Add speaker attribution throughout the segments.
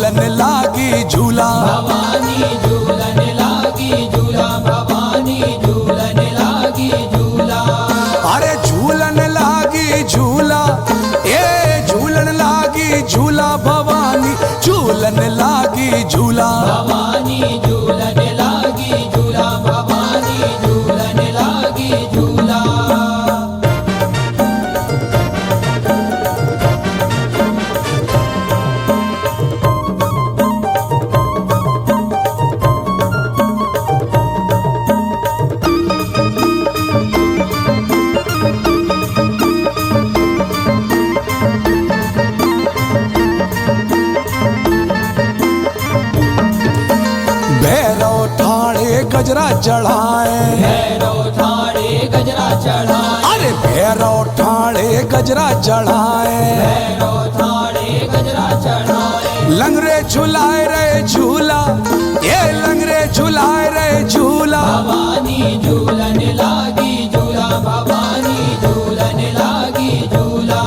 Speaker 1: झूलन लागी झूला
Speaker 2: भवानी झूलन लागी झूला भवानी झूलन लागी झूला
Speaker 1: अरे झूलन लागी झूला ए झूलन लागी झूला भवानी झूलन लागी झूला
Speaker 2: भवानी झूलन लागी झूला भवानी झूलन लागी झूला
Speaker 1: भैरव ठाणे गजरा चढ़ाए
Speaker 2: भैरव ठाणे गजरा चढ़ाए
Speaker 1: अरे भैरव ठाणे गजरा चढ़ाए
Speaker 2: भैरव ठाणे गजरा चढ़ाए
Speaker 1: लंगरे झुलाए रहे झूला ये लंगरे झुलाए रहे झूला
Speaker 2: भवानी झूलन लागी झूला भवानी झूलन लागी झूला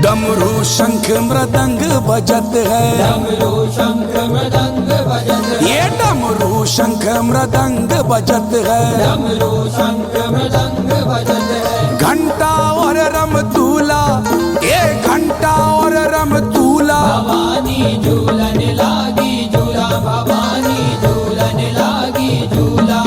Speaker 1: डमरू शंख मृदंग बजत है
Speaker 2: डमरू शंख मृदंग बजत है
Speaker 1: ये डमरू शंख मृदंग बजत है
Speaker 2: डमरू शंख मृदंग बजत है
Speaker 1: घंटा और रमतूला ये घंटा और रमतूला
Speaker 2: भवानी झूलन लागी झूला भवानी झूलन लागी झूला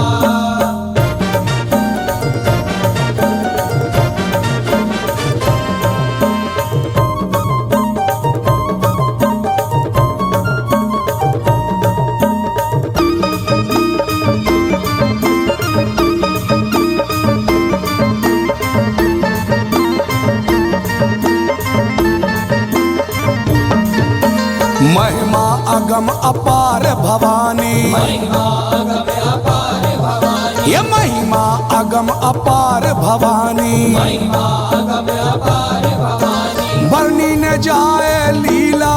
Speaker 1: महिमा अगम अपार भवानी
Speaker 2: महिमा अगम अपार भवानी
Speaker 1: ये महिमा अगम अपार भवानी
Speaker 2: महिमा अगम अपार भवानी
Speaker 1: बरनी न जाए लीला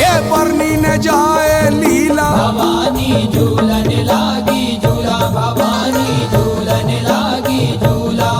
Speaker 1: ये बरनी न जाए लीला
Speaker 2: भवानी झूलन लागी झूला भवानी झूलन लागी झूला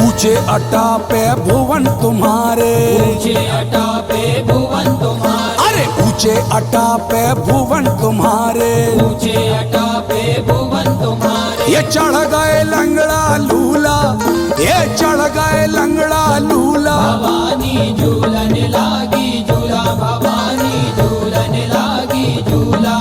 Speaker 1: ऊंचे अटा पे भुवन तुम्हारे
Speaker 2: ऊंचे अटा पे भुवन तुम्हारे
Speaker 1: अरे ऊंचे अटा पे भुवन तुम्हारे
Speaker 2: ऊंचे अटा पे भुवन तुम्हारे
Speaker 1: ये चढ़ गए लंगड़ा लूला ये चढ़ गए लंगड़ा लूला
Speaker 2: भवानी झूलन लागी झूला भवानी झूलन लागी झूला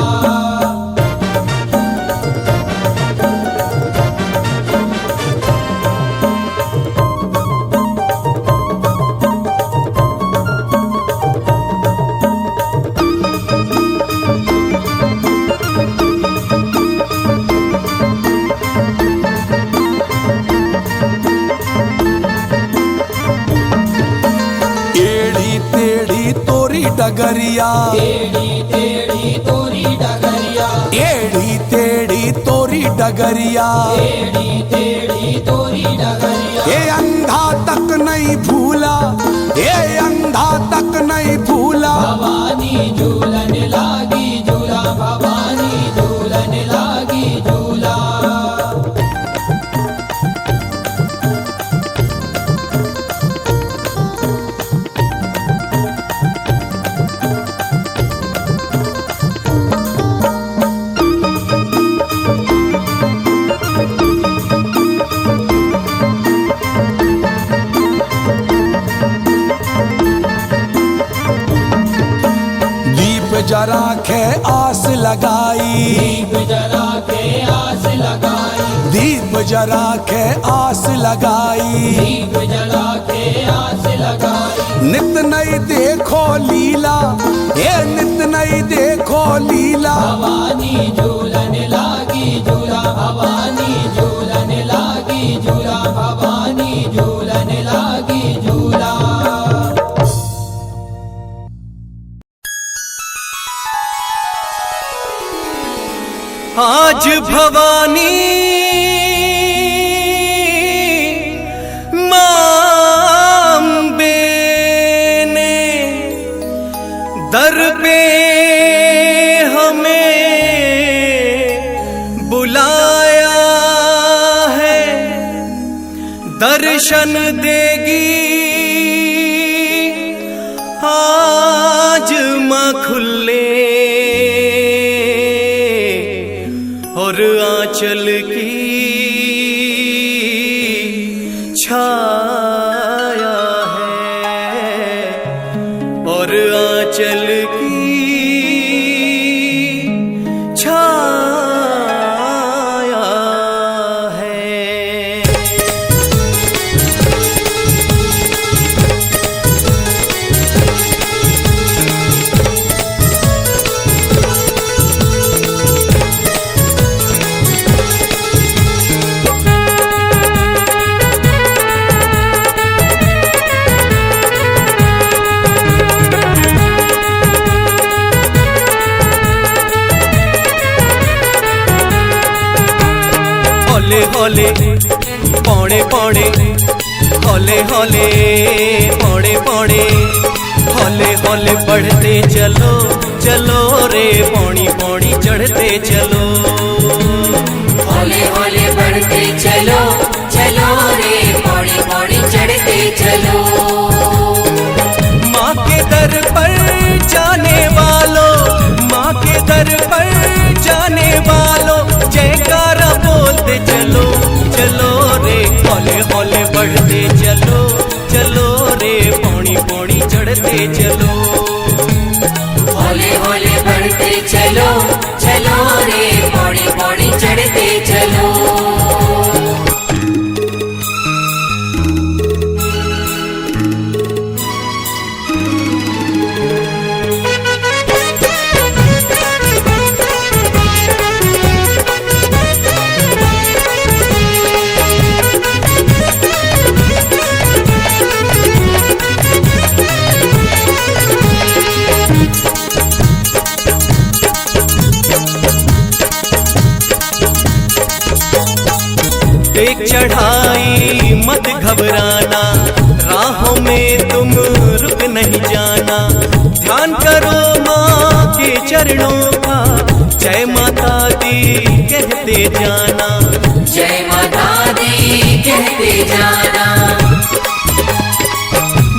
Speaker 1: एड़ी तेड़ी तोरी डगरिया
Speaker 2: टेढ़ी टेढ़ी तोरी डगरिया
Speaker 1: एड़ी तेड़ी तोरी डगरिया
Speaker 2: टेढ़ी टेढ़ी तोरी डगरिया
Speaker 1: ये अंधा तक नहीं भूला ये अंधा तक नहीं भूला
Speaker 2: भवानी झूलन लागी झूला भवानी झूलन लागी झूला
Speaker 1: जरा के आस लगाई,
Speaker 2: दीप जरा के आस लगाई,
Speaker 1: दीप जरा के आस लगाई,
Speaker 2: दीप जला के आस लगाई।
Speaker 1: नित नई देखो लीला, ये नित नई देखो लीला।
Speaker 2: भवानी झूलन लागी झूला, भवानी झूलन लागी झूला, भवानी झूलन लागी झूला।
Speaker 3: आज भवानी मांबे ने दर पे हमें बुलाया है, दर्शन देगी आज माँ खुले और आंचल की छाया है, और आंचल की छाया है। हौले हौले पौड़े पौड़े, हौले हौले पौड़े पौड़े, हौले हौले बढ़ते चलो चलो रे, पौड़ी पौड़ी चढ़ते चलो।
Speaker 4: हौले हौले बढ़ते चलो चलो रे, पौड़ी पौड़ी चढ़ते चलो।
Speaker 3: माँ के दर पर जाने वालों, माँ के दर पर जाने वालों, जयकारा बोलते चलो चलो रे, हौले हौले बढ़ते चलो चलो रे, पौड़ी पौड़ी चढ़ते चलो।
Speaker 4: हौले हौले बढ़ते चलो चलो रे, पौड़ी पौड़ी चढ़ते चलो।
Speaker 3: देख चढ़ाई मत घबराना, राहों में तुम रुक नहीं जाना। ध्यान करो माँ के चरणों का, जय माता दी कहते जाना,
Speaker 4: जय माता दी कहते जाना।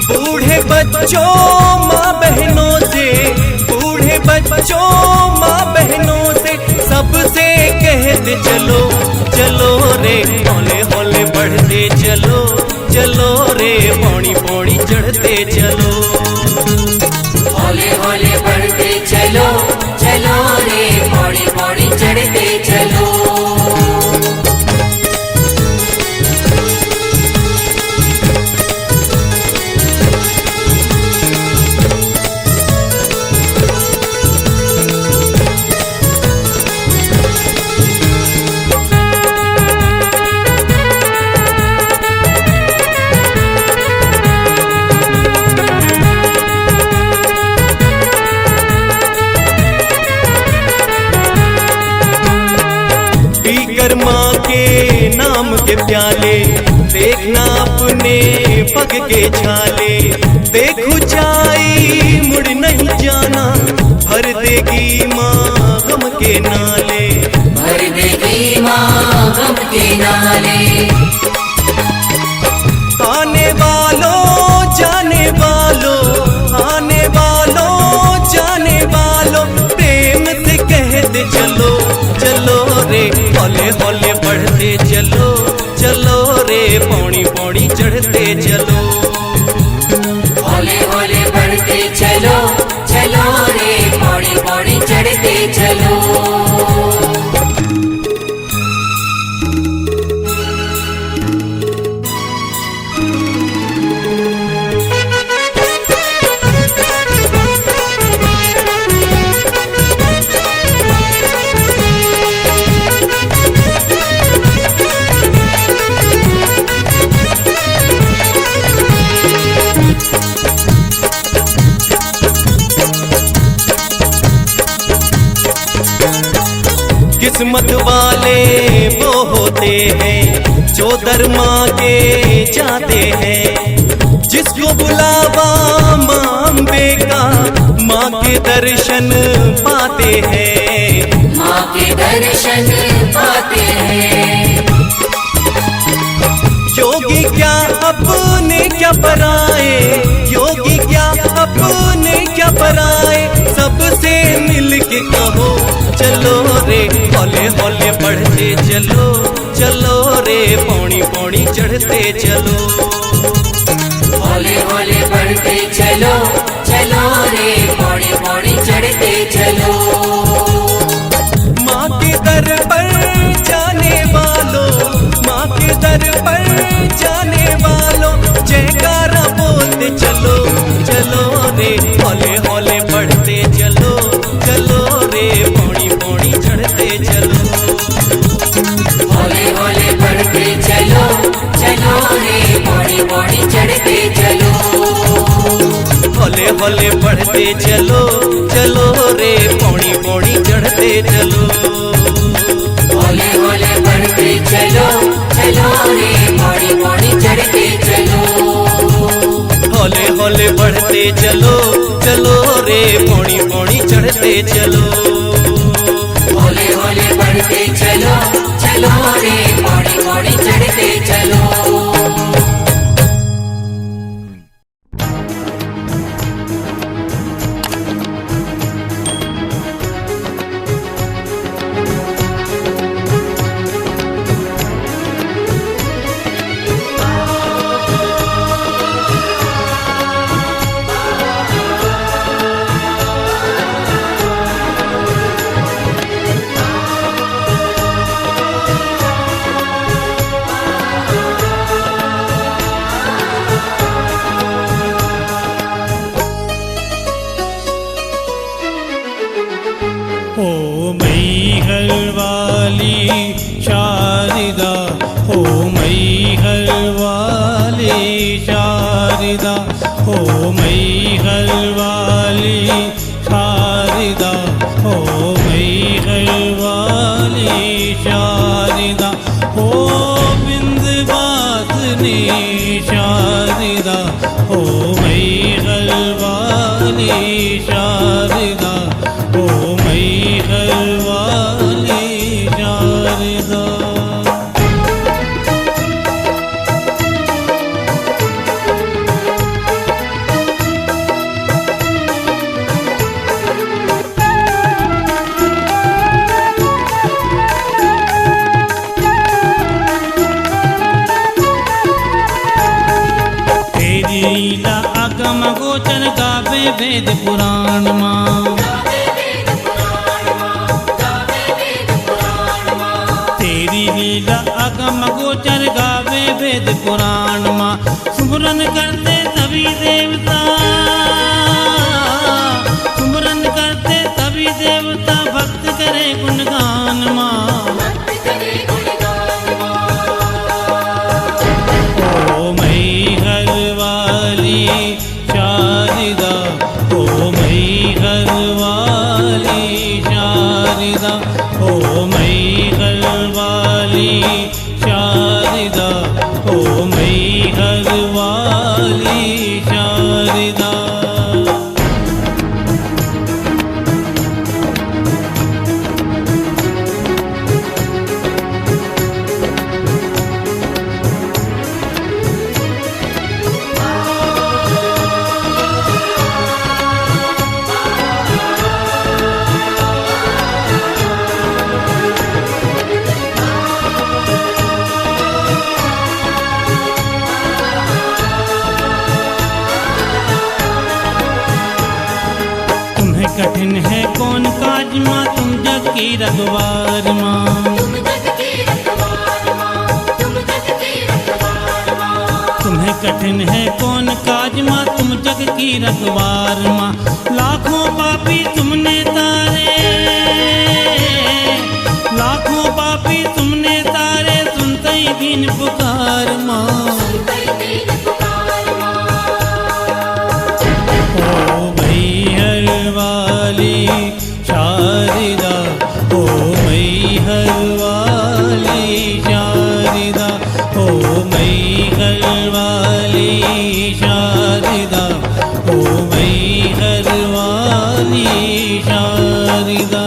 Speaker 3: बूढ़े बच्चों माँ बहनों से, बूढ़े बच्चों माँ बहनों से, सबसे कहते चलो चलो रे, हौले हौले बढ़ते चलो चलो रे, पौड़ी पौड़ी चढ़ते चलो।
Speaker 4: हौले हौले बढ़ते चलो चलो रे, पौड़ी पौड़ी चढ़ते चलो।
Speaker 3: माँ के नाम के प्याले, देखना अपने पग के छाले। देख ऊंचाई मुड़ नहीं जाना, भर देगी माँ गम के नाले,
Speaker 4: भर देगी माँ गम के नाले।
Speaker 3: आने वालों जाने वालों, आने वालों जाने वालों, प्रेम से कहते चलो चलो रे, हौले हौले बढ़ते चलो चलो रे, पौड़ी पौड़ी चढ़ते चलो।
Speaker 4: हौले हौले बढ़ते चलो चलो रे, पौड़ी पौड़ी चलो।
Speaker 3: किस्मत वाले वो होते हैं जो दर मांगे जाते हैं। जिसको बुलावा माँ अम्बे का माँ के दर्शन पाते हैं।
Speaker 4: माँ के दर्शन पाते हैं।
Speaker 3: योगी क्या अपने क्या पराए, योगी क्या अपने क्या पराए, सबसे मिल के कहो चलो रे, हौले हौले बढ़ते चलो, चलो रे पौड़ी पौड़ी चढ़ते चलो।
Speaker 4: हौले हौले बढ़ते चलो, चलो रे पौड़ी पौड़ी चढ़ते चलो।
Speaker 3: माँ के दर पर जाने वालों, माँ के दर पर जाने वालों, जयकारा बोलते चलो, चलो रे हौले हौले बढ़ते चलो, चलो रे पौड़ी पौड़ी चढ़ते चलो।
Speaker 4: हौले हौले बढ़ते चलो, चलो रे पौड़ी पौड़ी चढ़ते चलो।
Speaker 3: हौले हौले बढ़ते चलो, चलो रे पौड़ी पौड़ी चढ़ते चलो।
Speaker 4: हौले हौले बढ़ते चलो, चलो रे पौड़ी पौड़ी चढ़ते चलो।
Speaker 3: हौले हौले बढ़ते चलो, चलो रे पौड़ी पौड़ी चढ़ते चलो।
Speaker 4: हौले हौले बढ़ते चलो, चलो रे पौड़ी पौड़ी चढ़ते चलो।
Speaker 5: हो मैहर वाली शारदा, हो मैहर वाली शारदा, हो मैहर वाली शारदा, हो मैहर वाली शारदा, हो बिंदवासिनी शारदा, हो मैहर वाली शारदा, हो मैहर वाली शारदा। तेरी लीला अगम गोचर गावे वेद पुराण माँ, तेरी लीला अगम गोचर गावे वेद पुराण माँ। सुमरन करते सभी देवता, सुमरन करते सभी देवता, भक्त करे गुणगान माँ। ओ मैहर वाली शारदा, ओ मैहर वाली शारदा, ओ मैहर वाली शारदा, ओ मैहर वाली शारदा। कठिन है कौन काज माँ तुम जग की रखवार माँ। तुम्हें कठिन है कौन काज माँ तुम जग की रखवार माँ। लाखों पापी तुमने तारे, लाखों पापी तुमने तारे, सुनते ही दीन पुकार माँ। ओ मैहर वाली शारदा, ओ मैहर वाली शारदा, ओ मैहर वाली शारदा, ओ मैहर वाली शारदा।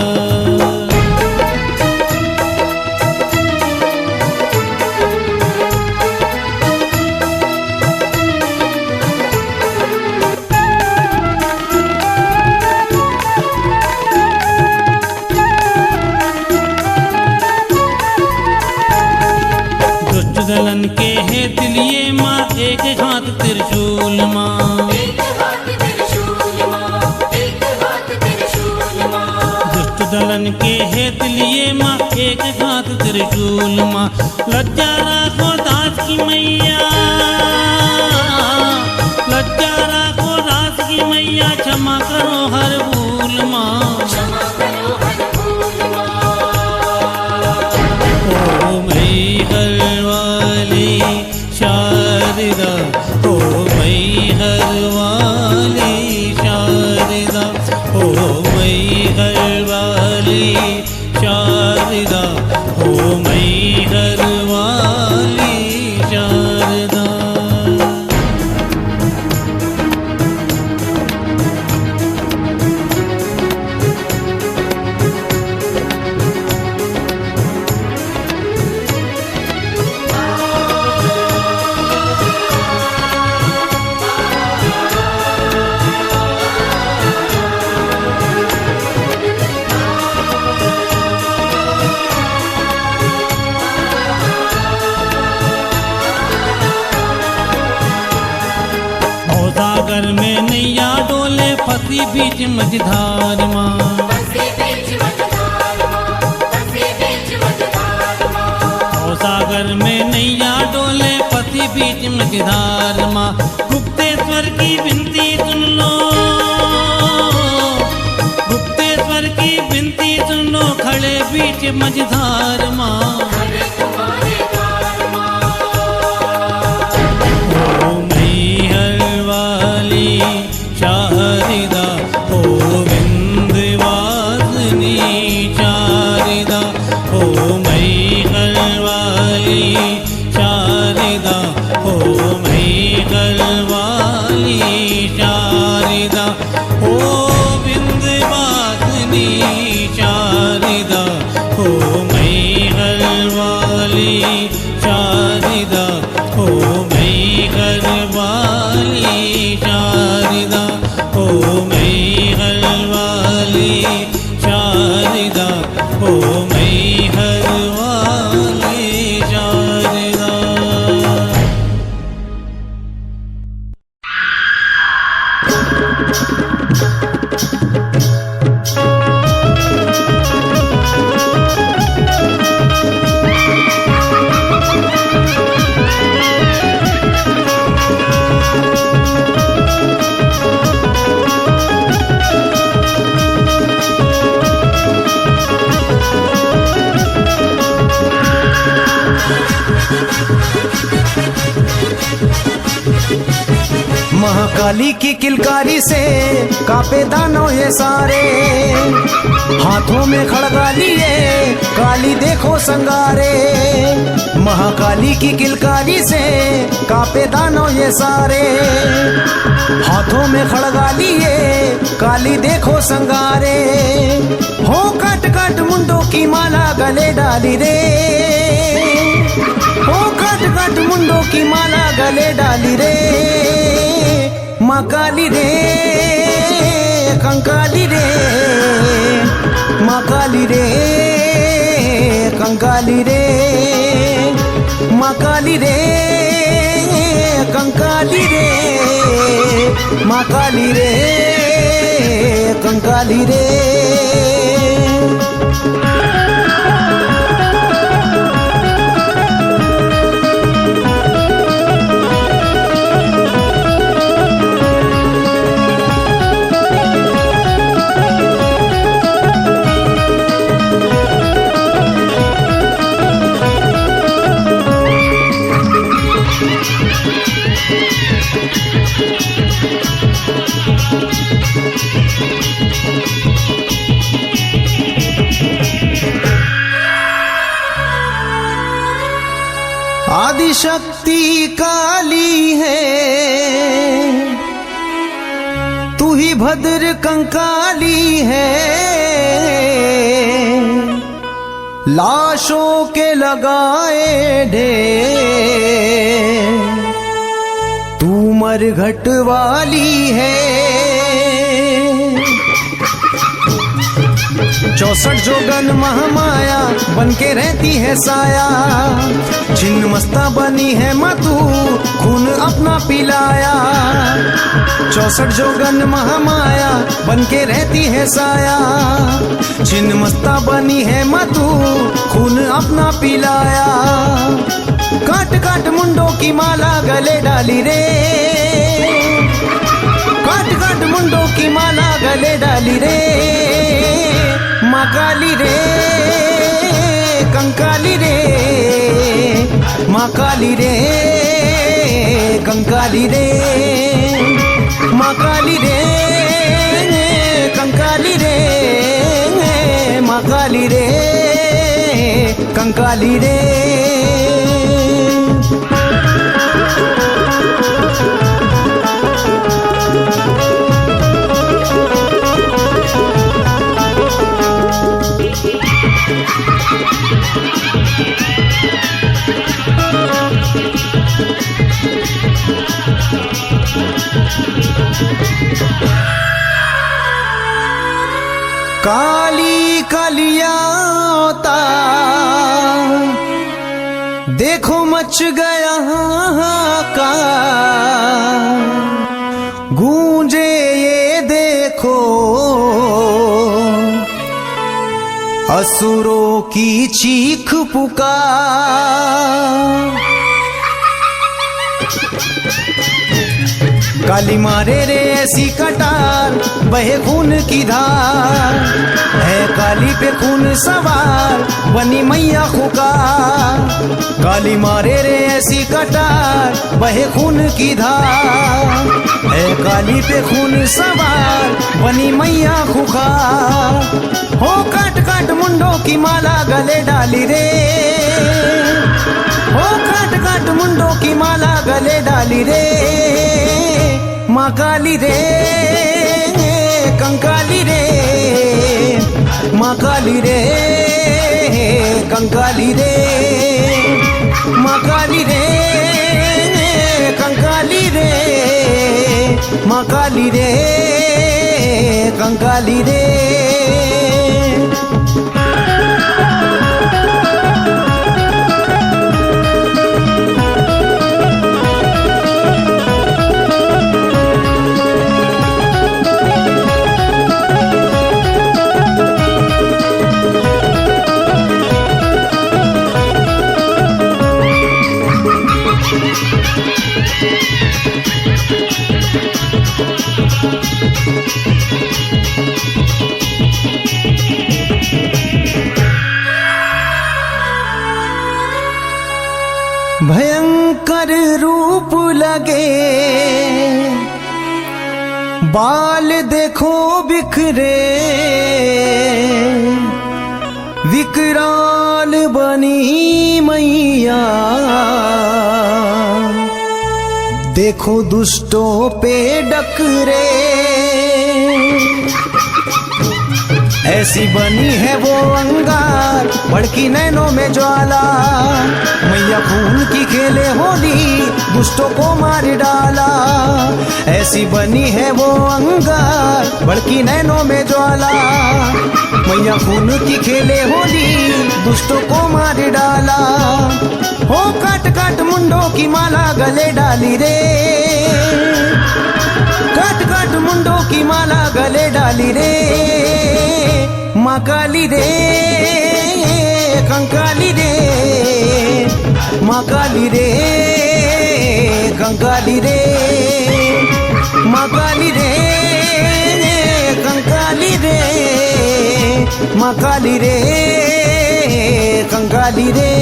Speaker 5: दलन के हेत लिए माँ एक हाथ त्रिशूल माँ। दुष्ट दलन के हेत लिए माँ एक हाथ त्रिशूल माँ। लज्जा राखो दास की मैया, लज्जा राखो दास की मैया, क्षमा करो हर भूल माँ। ओ मैहर वाली शारदा, ओ मैहर वाली शारदा, ओ मैहर वाली शारदा, ओ मैहर वाली शारदा। सागर में नैया डोले फंसी बीच मझधार माँ। ओ सागर में नैया डोले फंसी बीच मझधार माँ। गुप्तेश्वर की विनती सुन लो, गुप्तेश्वर की विनती सुन लो, खड़े बीच मझधार माँ। शारदा, ओ विंध्यवासिनी शारदा, ओ मैहर वाली शारदा, ओ मैहर वाली शारदा, ओ विंध्यवासिनी शारदा, ओ मैहर वाली शारदा, ओ मैहर वाली शारदा, ओ मैहर वाली शारदा, ओ मैहर वाली शारदा।
Speaker 1: महाकाली की किलकारी से कांपे दानव ये सारे, हाथों में खड़गा लिए काली देखो संगारे। महाकाली की किलकारी से कांपे दानव ये सारे, हाथों में खड़गा लिए काली देखो संगारे। हो कट कट मुंडों की माला गले डाली रे, हो कट कट मुंडों की माला गले डाली रे। माँ काली रे कंकाली रे, माँ काली रे कंकाली रे, माँ काली रे कंकाली रे, माँ काली रे कंकाली रे। आदिशक्ति काली है तू ही भद्र कंकाली है, लाशों के लगाए ढेर तू मरघट वाली है। 64 जोगन महामाया बन के रहती है साया, छिन्न मस्ता बनी है मतू खून अपना पिलाया। 64 जोगन महामाया बन के रहती है साया, छिन्न मस्ता बनी है मतू खून अपना पिलाया। काट काट मुंडों की माला गले डाली रे, काट काट मुंडों की माला गले डाली रे। माँ काली रे कंकाली रे, माँ काली रे कंकाली रे, माँ काली रे कंकाली रे, माँ काली रे कंकाली रे। काली कलियाता देखो मच गया का, गूंजे ये देखो असुरों की चीख पुकार। काली मारे रे ऐसी कटार बहे खून की धार, है काली पे खून सवार बनी मैया खुकार। काली मारे रे ऐसी कटार बहे खून की धार, है काली पे खून सवार बनी मैया खुकार। हो काट काट मुंडों की माला गले डाली रे, हो काट काट मुंडों की माला गले डाली रे। माँ काली रे कंकाली रे, माँ काली रे कंकाली रे, माँ काली रे कंकाली रे, माँ काली रे कंकाली रे। भयंकर रूप लगे बाल देखो बिखरे, विकराल बनी मैया देखो दुष्टों पे डकरे। ऐसी बनी है वो अंगार भड़की नैनों में ज्वाला, मैया खून की खेले होली दुष्टों को मार डाला। ऐसी बनी है वो अंगार भड़की नैनों में ज्वाला, मैया खून की खेले होली दुष्टों को मार डाला। हो काट काट मुंडों की माला गले डाली रे, काट काट मुंडों की माला गले डाली रे माँ काली रे कंकाली रे माँ काली रे कंकाली रे माँ काली रे कंकाली रे माँ काली रे कंकाली रे।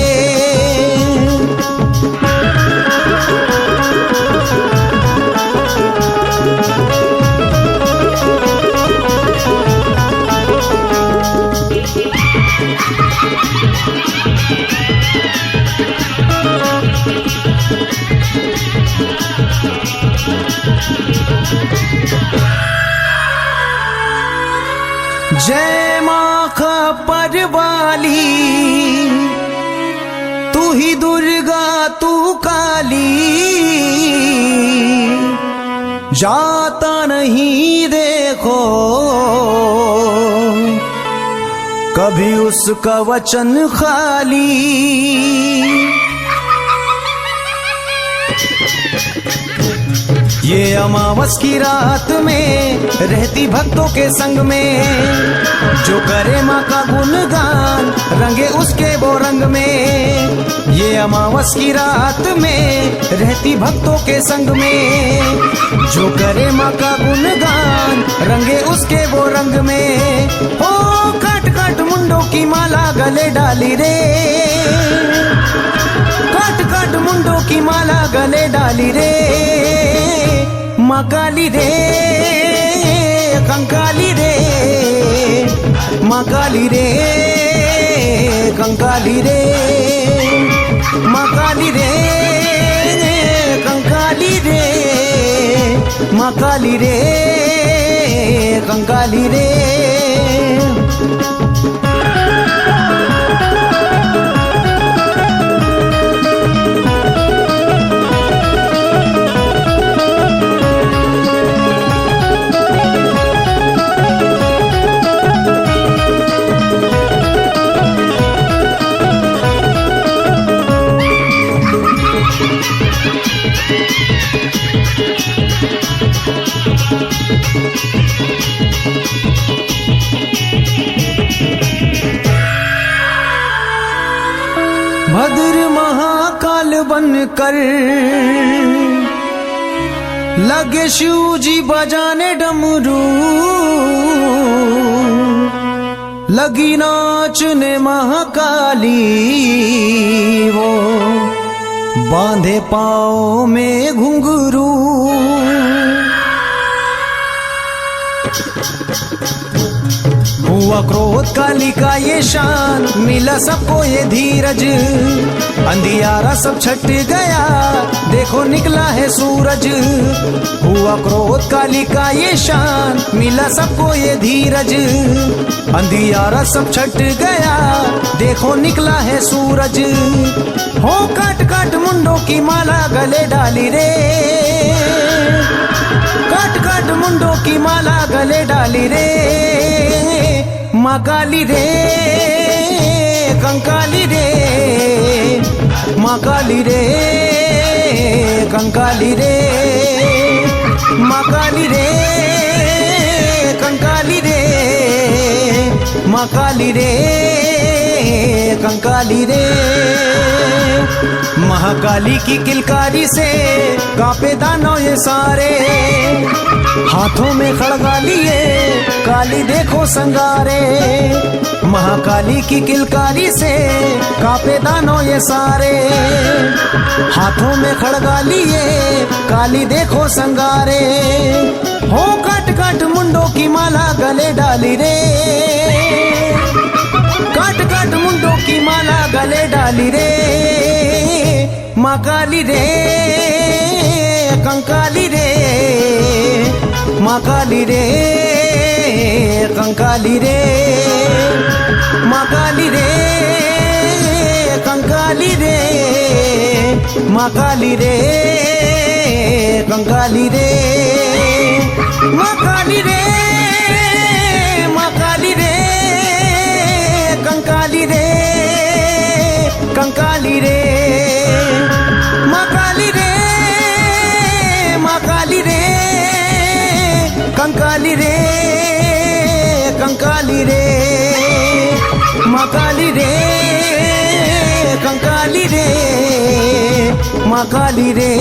Speaker 1: जय माँ खप्पर वाली तू ही दुर्गा तू काली जाता नहीं देखो कभी उसका वचन खाली। ये अमावस की रात में रहती भक्तों के संग में जो करे माँ का गुणगान रंगे उसके वो रंग में। ये अमावस की रात में रहती भक्तों के संग में जो करे माँ का गुणगान रंगे उसके वो रंग में। ओ काट काट मुंडों की माला गले डाली रे काट काट मुंडों की माला गले डाली रे माँ काली रे कंकाली रे माँ काली रे कंकाली रे माँ काली रे कंकाली रे माँ काली रे कंकाली रे। भद्र महाकाल बनकर लगे शिव जी बजाने डमरू लगी नाचने महाकाली वो बांधे पाँव में घुंघरू। हुआ क्रोध काली का ये शान मिला सबको ये धीरज अंधियारा सब छट गया देखो निकला है सूरज। हुआ क्रोध काली का ये शान मिला सबको ये धीरज अंधियारा सब छट गया देखो निकला है सूरज। हो काट काट मुंडों की माला गले डाली रे काट काट मुंडों की माला गले डाली रे माँ काली रे कंकाली रे माँ काली रे कंकाली रे माँ काली रे कंकाली रे माँ काली रे कंकाली रे। महाकाली की किलकारी से कांपे दानव ये सारे हाथों में खड़गा लिए काली देखो संगारे। महाकाली की किलकारी से कांपे दानव ये सारे हाथों में खड़गा लिए काली देखो संगारे। हो काट काट मुंडों की माला गले डाली रे काट काट मुंडों की माला गले डाली रे माँ काली रे कंकाली रे माँ काली रे कंकाली रे माँ काली रे कंकाली रे माँ काली रे कंकाली रे माँ काली रे माँ काली रे कंकाली रे कंकाली रे माँ काली रे माँ काली रे काली रे कंकाली रे, माँ काली रे कंकाली रे, माँ काली रे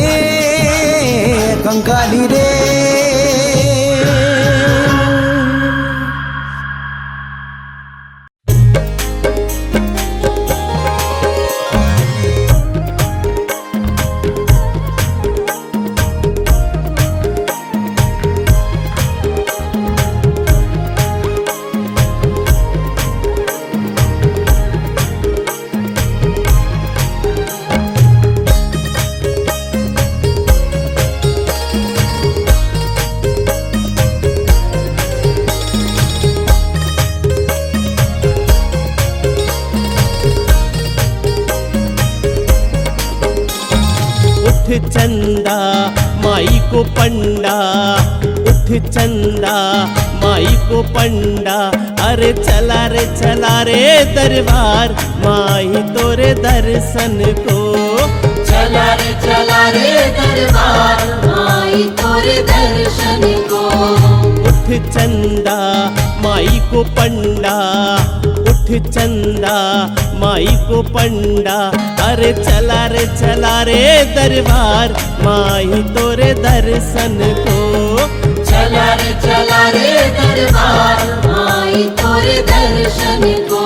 Speaker 1: कंकाली रे।
Speaker 3: उठ चंदा माई को पंडा, उठ चंदा माई को पंडा, अरे चला रे दरबार माई तोरे दर्शन को।
Speaker 4: चला रे दरबार माई तोरे दर्शन को।
Speaker 3: उठ चंदा माई को पंडा, उठ चंदा माई को पंडा, अरे चला रे दरबार माई तोरे दर्शन को।
Speaker 4: चला रे दरबार माई तोरे दर्शन को।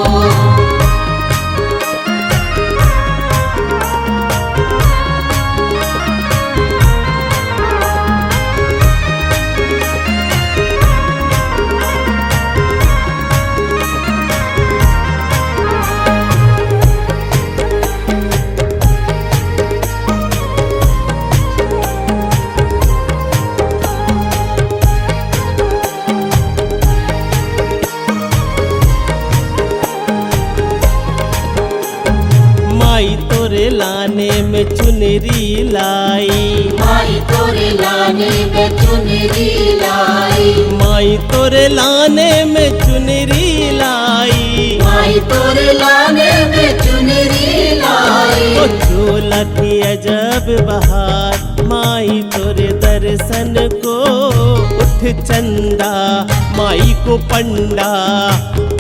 Speaker 3: माई तोरे लाने में चुनरी लाई,
Speaker 4: माई तोरे लाने में चुनरी लाई।
Speaker 3: माई तोरे लाने में चुनरी लाई,
Speaker 4: माई तोरे लाने में चुनरी लाई।
Speaker 3: ओ झोला की अजब बहार माई तोरे दर्शन को। उठ चंदा माई को पंडा,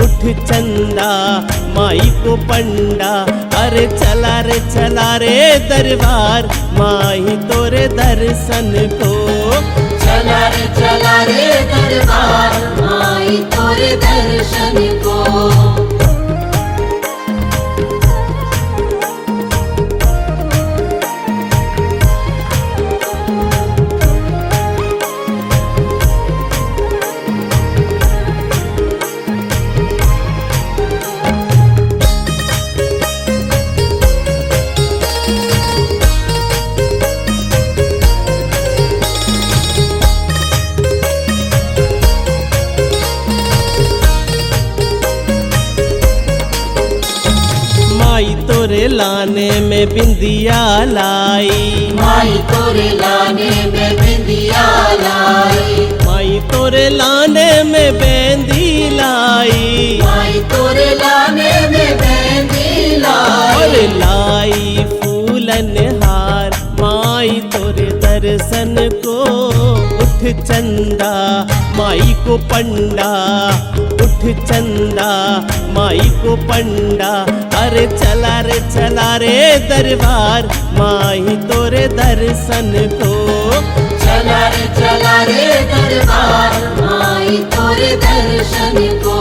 Speaker 3: उठ चंदा माई को पंडा, अरे चला रे दरबार माई तोरे दर्शन को।
Speaker 4: चला रे दरबार माई तोरे दर्शन को।
Speaker 3: माई तोरे लाने में बिंदिया लाई,
Speaker 4: माई तोरे लाने में बिंदिया लाई।
Speaker 3: माई तोरे लाने में बेंदी लाई,
Speaker 4: माई तोरे लाने में मेहंदी लाई।
Speaker 3: और लाई फूलन हार माई तोरे दर्शन को। उठ चंदा माई को पंडा, उठ चंदा माई को पंडा, अरे चला रे दरबार माई तोरे दर्शन को।
Speaker 4: चला रे दरबार माई तोरे दर्शन को।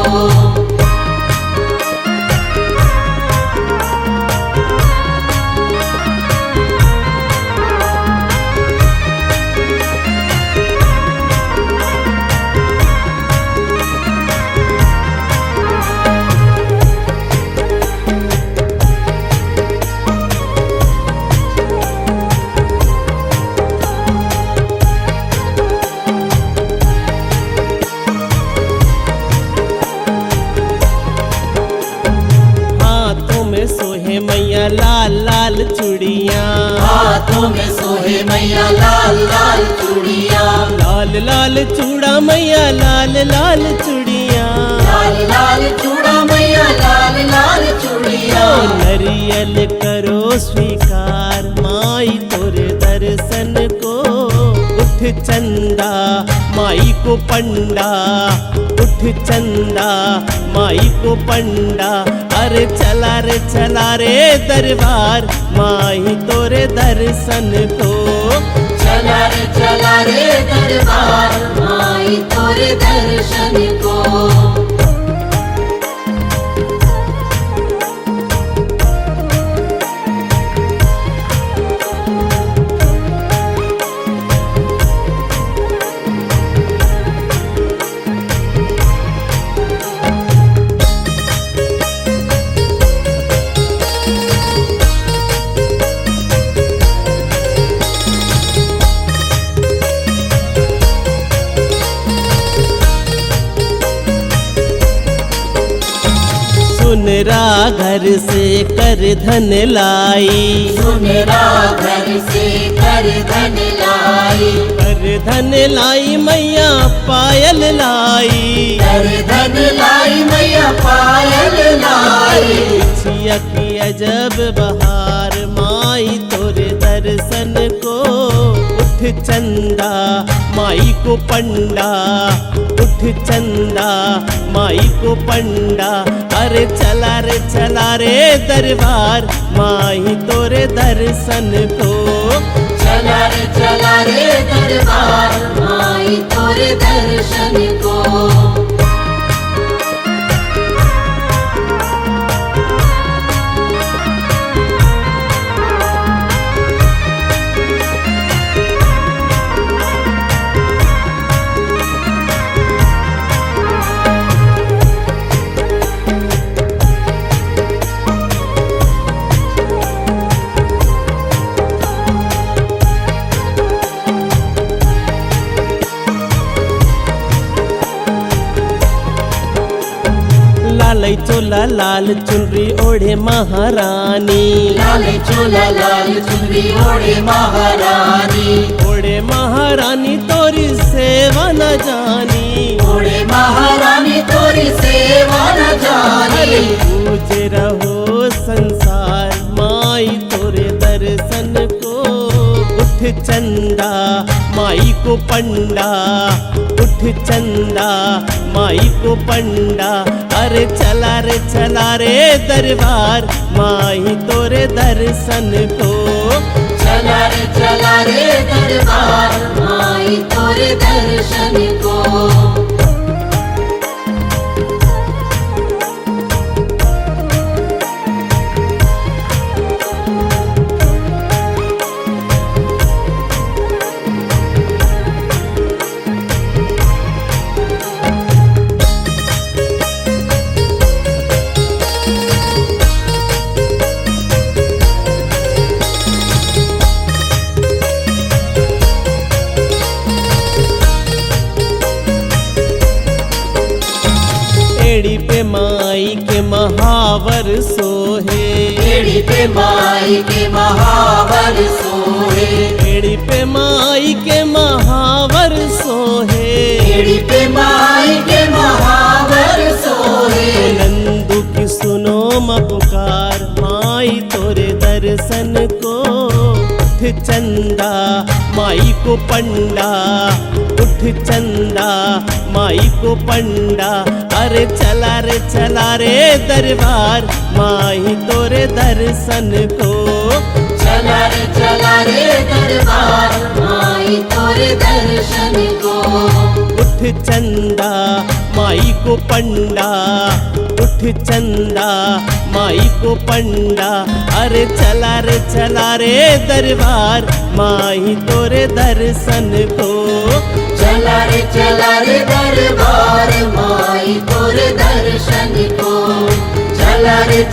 Speaker 3: मैया लाल लाल चूड़िया,
Speaker 4: हाथों में सोहे मैया लाल लाल चूड़िया।
Speaker 3: लाल लाल चूड़ा मैया लाल लाल चूड़िया,
Speaker 4: लाल लाल चूड़ा मैया लाल लाल चूड़िया।
Speaker 3: नरियल करो स्वीकार माई तोरे दर्शन को। उठ चंदा माई को पंडा, उठ चंदा माई को पंडा। अरे चला रे दरबार माई तोरे दर्शन को।
Speaker 4: चला रे दरबार माई तोरे दर्शन को।
Speaker 3: सुनरा घर से कर धन लाई,
Speaker 4: सुनरा घर से कर धन लाई,
Speaker 3: कर धन लाई मैया पायल लाई,
Speaker 4: कर धन लाई मैया पायल लाई।
Speaker 3: छिया की अजब बहार माई तोरे दर्शन को। उठ चंदा माई को पंडा, उठ चंदा माई को पंडा। अरे चला रे दरबार माई तोरे दर्शन को।
Speaker 4: चला रे दरबार माई तोरे दर्शन को।
Speaker 3: लाल चोला लाल चुनरी ओढ़े महारानी,
Speaker 4: लाल चोला लाल चुनरी ओढ़े महारानी,
Speaker 3: ओढ़े महारानी तोरी सेवा न जानी,
Speaker 4: ओढ़े महारानी तोरी सेवा न जानी।
Speaker 3: पूजे रहो संसार माई तोरे दर्शन को। उठ चंदा माई को पंडा, उठ चंदा माई को पंडा। अरे चला रे दरबार माई तोरे दर्शन को।
Speaker 4: चला रे दरबार माई तोरे दर्शन को।
Speaker 3: एड़ी पे माई के महावर सोहे,
Speaker 4: एड़ी पे माई के महावर सोहे,
Speaker 3: एड़ी पे माई के महावर सोहे,
Speaker 4: एड़ी पे माई के महावर सोहे।
Speaker 3: नंदू की सुनो म पुकार माई तोरे दर्शन को। उठ चंदा माई को पंडा, उठ चंदा माई को पंडा। अरे चला रे दरबार माई तोरे दर्शन को।
Speaker 4: चला रे दरबार माई तोरे दर्शन को।
Speaker 3: उठ चंदा माई को पंडा, उठ चंदा माई को पंडा। अरे चला रे दरबार माई तोरे दर्शन को।
Speaker 4: चला रे दरबार माई तोरे दर्शन को। चला रे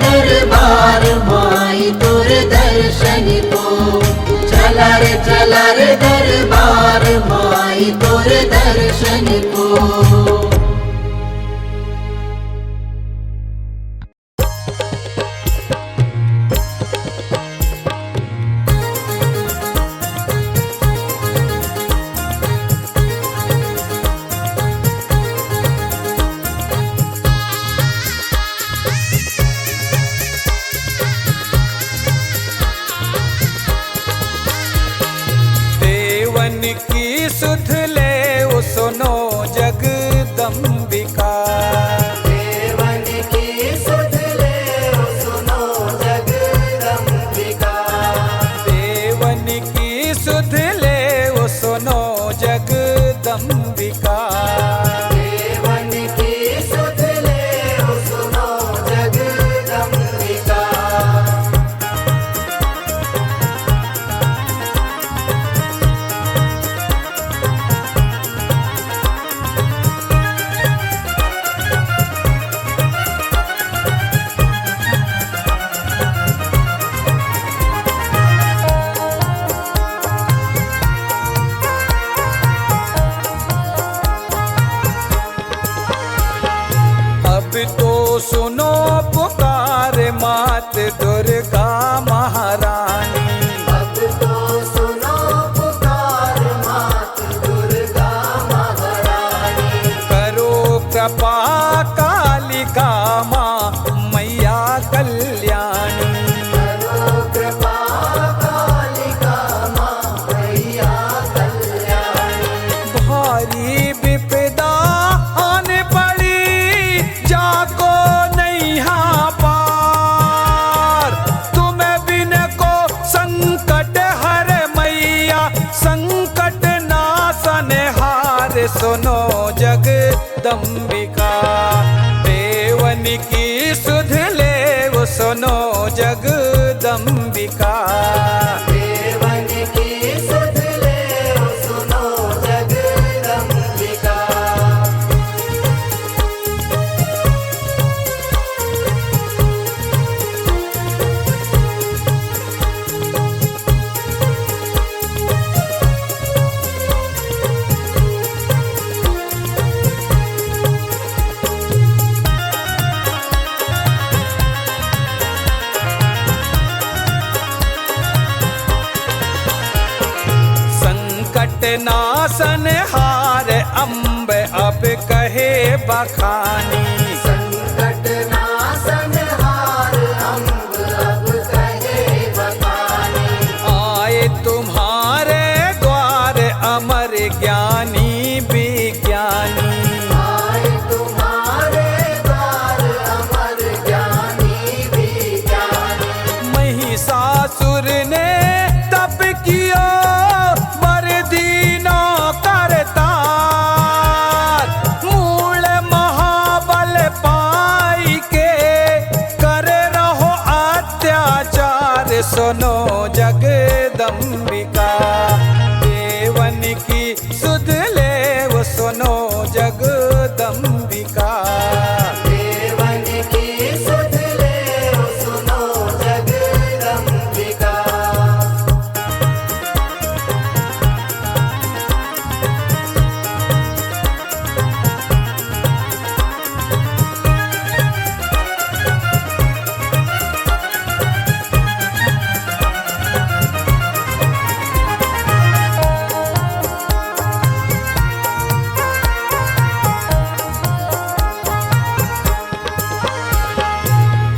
Speaker 4: दरबार माई तोरे दर्शन को। चला रे दरबार माई तोरे दर्शन को।
Speaker 6: जगदम्बिका।
Speaker 7: देवन की सुध ले सुनो जगदम्बिका।
Speaker 6: देवन की सुध ले सुनो जगदम्बिका।
Speaker 7: देवन की सुध ले सुनो जगदम्बिका।
Speaker 6: अब तो सुनो पुकार मात दुर्गा महारानी।
Speaker 7: अब तो सुनो पुकार मात दुर्गा महारानी।
Speaker 6: करो कृपा कालिका माँ मैया कल्याणी।
Speaker 7: करो कृपा कालिका माँ मैया कल्याणी।
Speaker 6: भारी विपदा आने पड़ी जाको नहीं हाँ पार। तुम्हें बिन को संकट हर मैया संकट नासन हार। सुनो जगदम्बिका देवन की सुध ले सुनो जगदम्बिका।
Speaker 7: देवन की सुध ले सुनो जगदम्बिका।
Speaker 6: संकट नासन हार अम्ब अब कहे बखानी।
Speaker 7: संकट नासन हार अम्ब अब कहे बखानी।
Speaker 6: आए तुम्हारे द्वार अमर ज्ञानी विज्ञानी।
Speaker 7: आए तुम्हारे द्वार अमर ज्ञानी विज्ञानी।
Speaker 6: महिषासुर ने तप किया बरदीनो करतार। मूल महाबल पाई के करे रहो अत्याचार। सुनो जगदम्बिका देवन की सुध ले सुनो जगदम्बिका।
Speaker 7: देवन की सुध ले सुनो जगदम्बिका।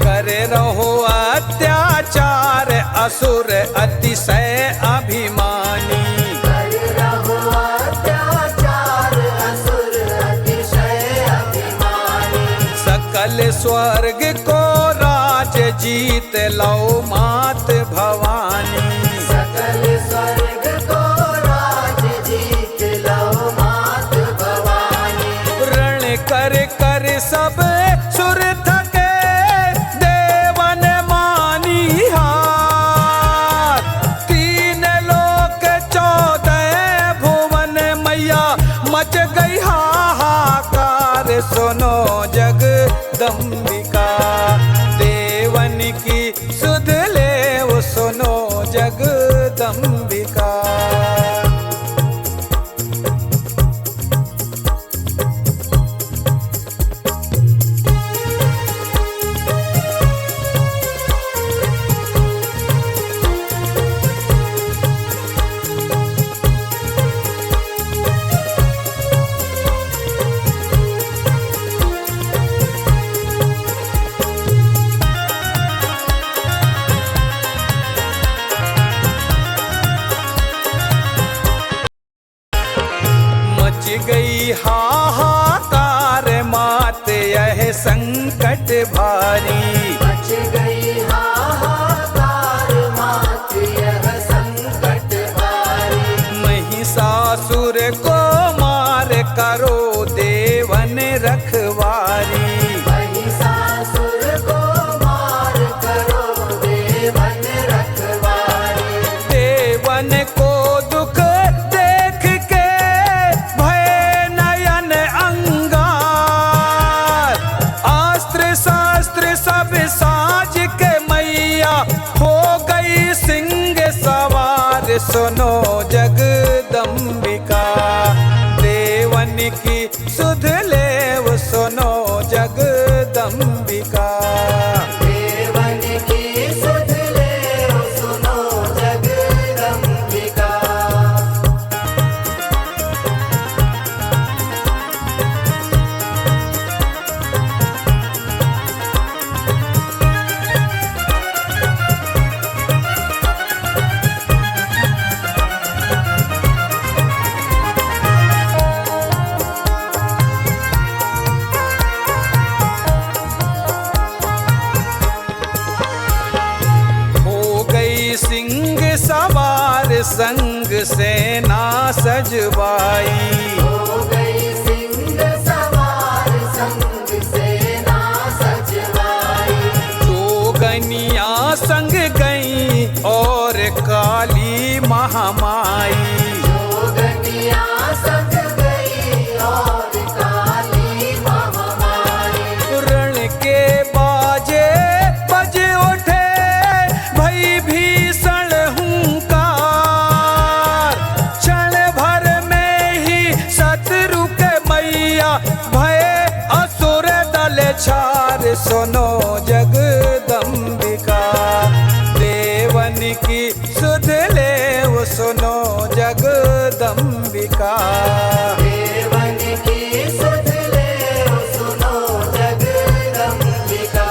Speaker 6: करे रहो अत्याचार असुर अतिशय अभिमानी।
Speaker 7: कर रहो अत्याचार असुर अतिशय अभिमानी।
Speaker 6: सकल स्वर्ग को राज जीत लो मात भवानी।
Speaker 7: सकल स्वर्ग को राज जीत लो मात भवानी।
Speaker 6: रण कर कर सब सुर थके देवन मानी हार। तीन लोक 14 भुवन मैया मच गई हाहाकार। सुनो जगदम्बिका देवन की सुध ले सुनो जगदम्बिका। भारी।
Speaker 7: बच गई हाहाकार मात यह संकट हारी।
Speaker 6: महिषासुर को मार करो देवन रखवारी।
Speaker 7: महिषासुर को मार करो देवन रखवारी।
Speaker 6: देवन को दुख देख के भय नयन अंगार। अस्त्र शास्त्र सब साज के मैया हो गई सिंह सवार। सुनो जगदम्बिका देवन की सुध लेव। सुनो जगदम्बिका
Speaker 7: देवन की सुध लेव। सुनो जगदम्बिका।
Speaker 6: हो गई सिंह सवार संग सेना सजवाई।
Speaker 7: हो गई सिंह सवार संग सेना सजवाई।
Speaker 6: दो गनिया संग गई और काली महामाई।
Speaker 7: जोगनिया संग गई और काली महामारी।
Speaker 6: रण के बाजे बज उठे भई भीषण हुंकार। क्षण भर में ही शत्रु के मैया भय असुर दल छार। सुनो जगदम्बिका देवन की सुध लेव। सुनो जगदम्बिका
Speaker 7: देवन की सुध लेव। सुनो जगदम्बिका।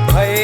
Speaker 6: भय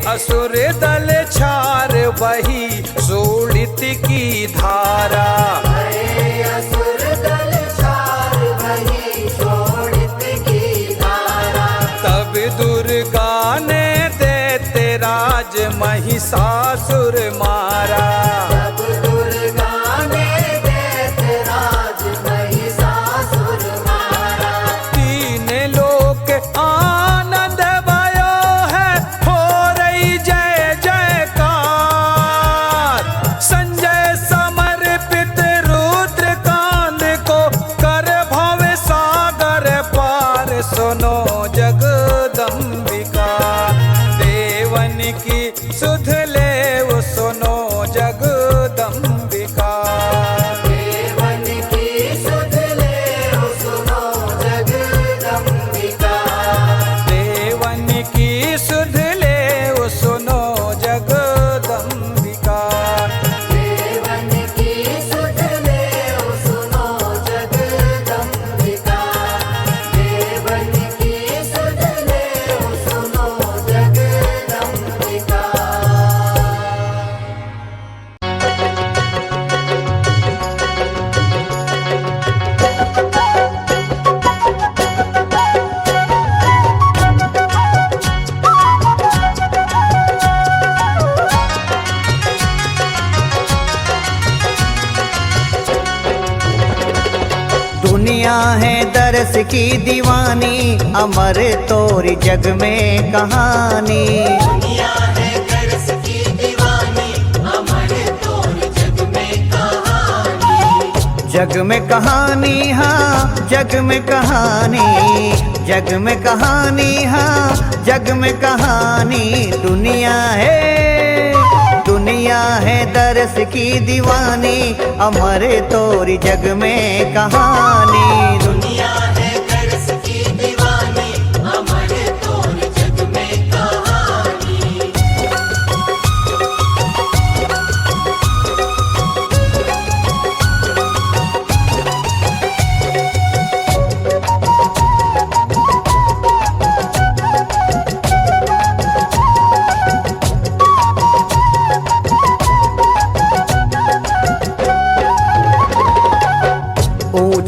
Speaker 6: असुर दल छार वही शोणित की धारा।
Speaker 7: भय असुर दल छार वही शोणित की धारा।
Speaker 6: तब दुर्गा ने दैत्य राज महिषासुर मारा।
Speaker 7: तब दुर्गा ने दैत्य राज महिषासुर मारा।
Speaker 6: तीन लोक आनंद भयो है हो रही जय जयकार। संजय समर्पित रुद्र कांड को कर भव सागर पार। सुनो जगदम्बिका देवन की सुध लेव। सुनो जगदम्बिका
Speaker 7: देवन की सुध लेव। सुनो जगदम्बिका।
Speaker 6: देवन की सुध लेव। सुनो जगदम्बिका
Speaker 7: देवन की सुध लेव। सुनो जगदम्बिका। देवन की सुध लेव। सुनो जगदम्बिका।
Speaker 8: दुनिया है दरस की दीवानी, अमर तोरी जग में कहानी।
Speaker 4: दुनिया है दरस की दीवानी, अमर तोर जग में कहानी।
Speaker 8: जग में कहानी हाँ, जग में कहानी, जग में कहानी हाँ, जग में कहानी। दुनिया है दरस की दीवानी, अमर तोरी जग में कहानी।
Speaker 4: दुनिया है दरस की दीवानी, अमर तोर जग में कहानी।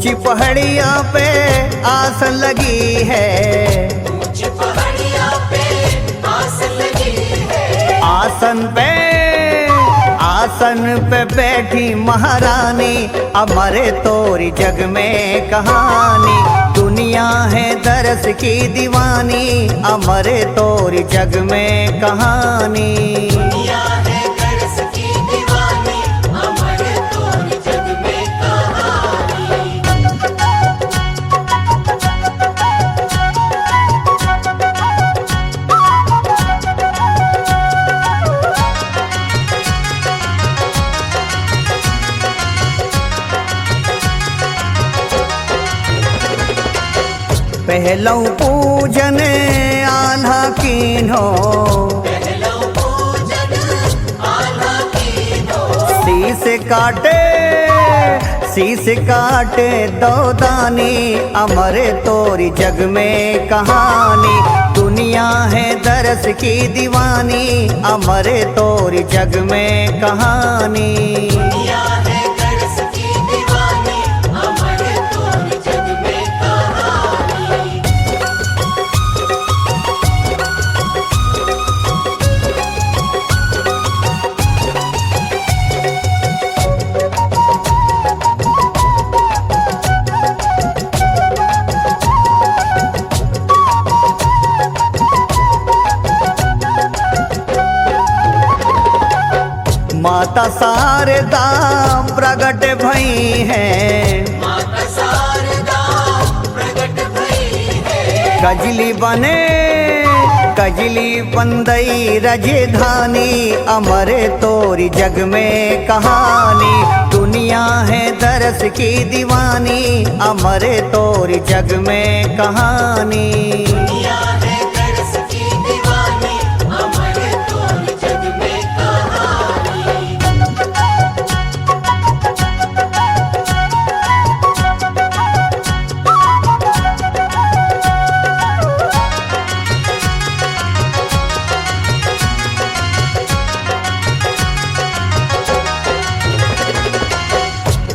Speaker 8: ऊंची पहाड़िया पे आसन लगी है,
Speaker 4: ऊंची पहाड़ियों पे आस लगी है।
Speaker 8: आसन पे बैठी महारानी, अमरे तोरी जग में कहानी। दुनिया है दरस की दीवानी, अमरे तोरी जग में कहानी।
Speaker 4: दुनिया है दरस की दीवानी, अमर तोरी जग में कहानी।
Speaker 8: पहलौ पूजन आल्हा कीन्हो,
Speaker 4: पहलो पूजन आल्हा कीन्हो।
Speaker 8: शीस काटे दो दानी, अमरे तोरी जग में कहानी। दुनिया है दरस की दीवानी, अमरे तोरी जग में कहानी।
Speaker 4: दुनिया है दरस की दीवानी, अमर तोरी जग में कहानी।
Speaker 8: माता शारदा प्रगट भई है,
Speaker 4: माता शारदा प्रगट भई है।
Speaker 8: कजली बंदई रजधानी, अमरे तोरी जग में कहानी। दुनिया है दरस की दीवानी, अमरे तोरी जग में कहानी।
Speaker 4: दुनिया है दरस की दीवानी, अमर तोरी जग में कहानी।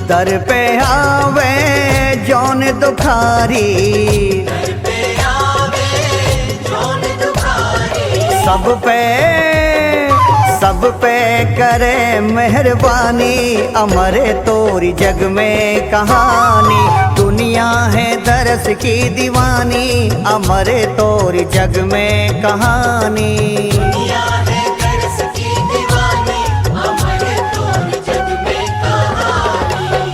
Speaker 8: दर पे आवे जौन दुखारी,
Speaker 4: दर पे आवे जौन दुखारी।
Speaker 8: सब पे करे मेहरबानी, अमरे तोरी जग में कहानी। दुनिया है दरस की दीवानी, अमरे तोरी जग में कहानी।
Speaker 4: दुनिया है दरस की दीवानी, अमर तोरी जग में कहानी।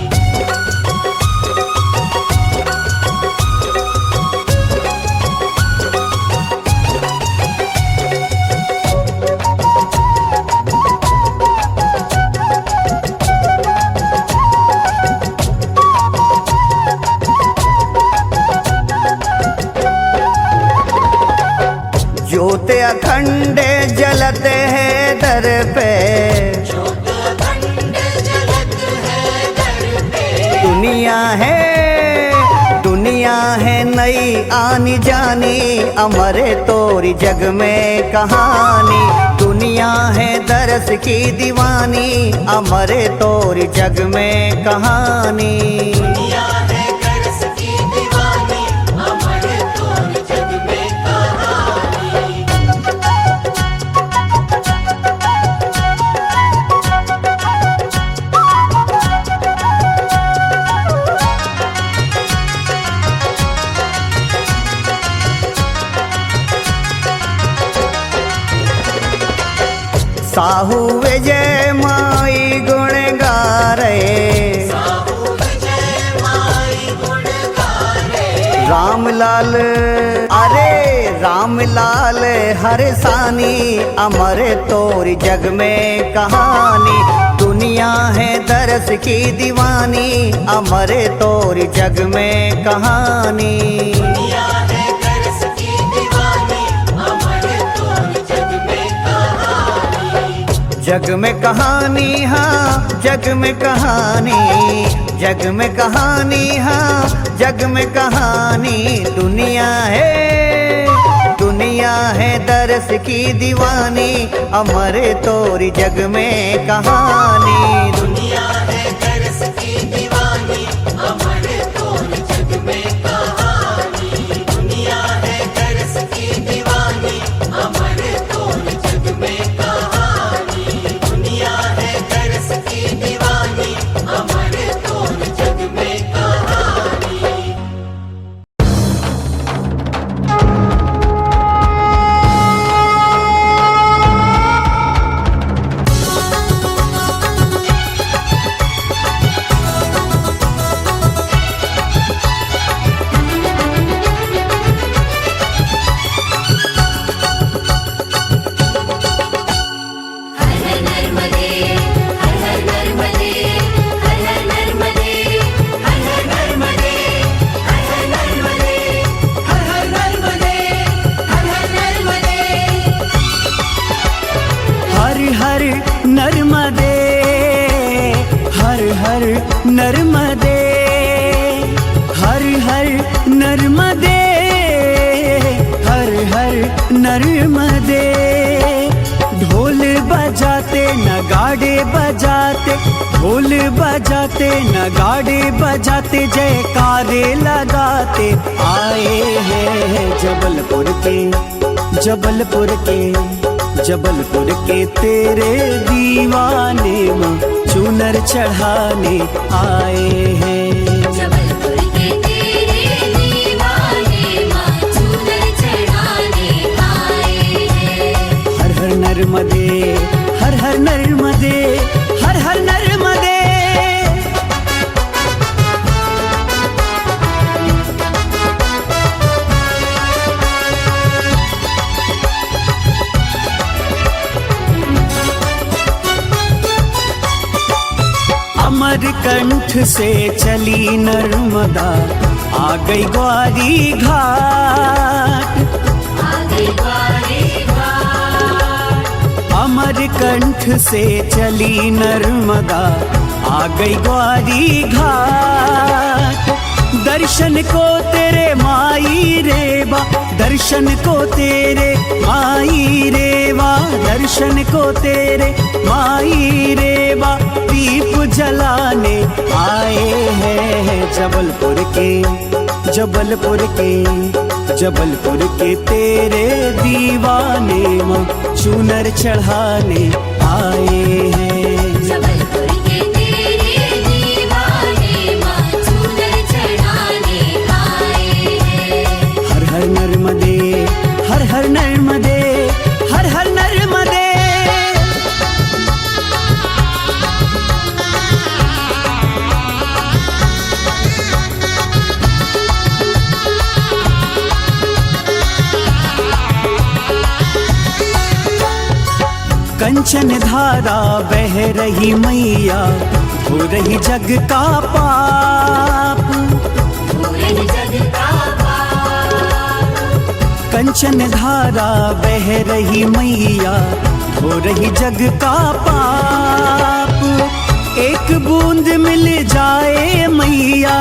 Speaker 8: ज्योत अखंड जलते हैं दर पे,
Speaker 4: ज्योत अखंड जलत है दर पे।
Speaker 8: दुनिया है नई आनी जानी, अमरे तोरी जग में कहानी। दुनिया है दरस की दीवानी, अमरे तोरी जग में कहानी।
Speaker 4: दुनिया है दरस की दीवानी, अमर तोरी जग में कहानी।
Speaker 8: साहू विजय माई गुण गा रहे,
Speaker 4: साहू विजय माई गुण गारे।
Speaker 8: रामलाल अरे रामलाल हर सानी, अमर तोरी जग में कहानी। दुनिया है दरस की दीवानी, अमर तोरी जग में कहानी।
Speaker 4: दुनिया है दरस की दीवानी, अमर तोरी जग में कहानी।
Speaker 8: जग में कहानी हाँ जग में कहानी, जग में कहानी हाँ जग में कहानी। दुनिया है दरस की दीवानी, अमर तोरी जग में कहानी।
Speaker 4: दुनिया है दरस की दीवानी, अमर तोरी में कहानी दुनिया है दर्श की दीवानी अमर तोर जग में कहानी दुनिया है दर्श की दीवानी अमर तोर जग में कहानी।
Speaker 8: हर हर नर्मदे हर हर नर्मदे हर हर नर्मदे हर हर नर्मदे। ढोल बजाते नगाड़े बजाते ढोल बजाते नगाड़े बजाते जयकारे लगाते आए हैं जबलपुर के जबलपुर के जबलपुर के तेरे दीवाने माँ चूनर चढ़ाने आए हैं।
Speaker 4: जबलपुर के तेरे दीवाने माँ चूनर चढ़ाने आए हैं।
Speaker 8: हर हर नर्मदे हर हर नर्मदे हर हर नर्मदे। अमरकंठ से चली नर्मदा आ गई ग्वारी घाट अमरकंठ से चली नर्मदा आ गई ग्वारी घाट। दर्शन को तेरे माई रेवा दर्शन को तेरे माई रेवा दर्शन को तेरे माई रेवा दीप जलाने आए हैं जबलपुर के जबलपुर के जबलपुर के तेरे दीवाने माँ चूनर चढ़ाने आए हैं।
Speaker 4: जबलपुर के तेरे दीवाने माँ चूनर चढ़ाने आए हैं।
Speaker 8: हर हर नर्मदे हर हर नर्मदे हर हर नर्मदे। कंचन धारा बह रही मैया धो रही जग का पाप
Speaker 4: पूरे जग का
Speaker 8: कंचन धारा बह रही मैया धो रही जग का पाप। एक बूंद मिल जाए मैया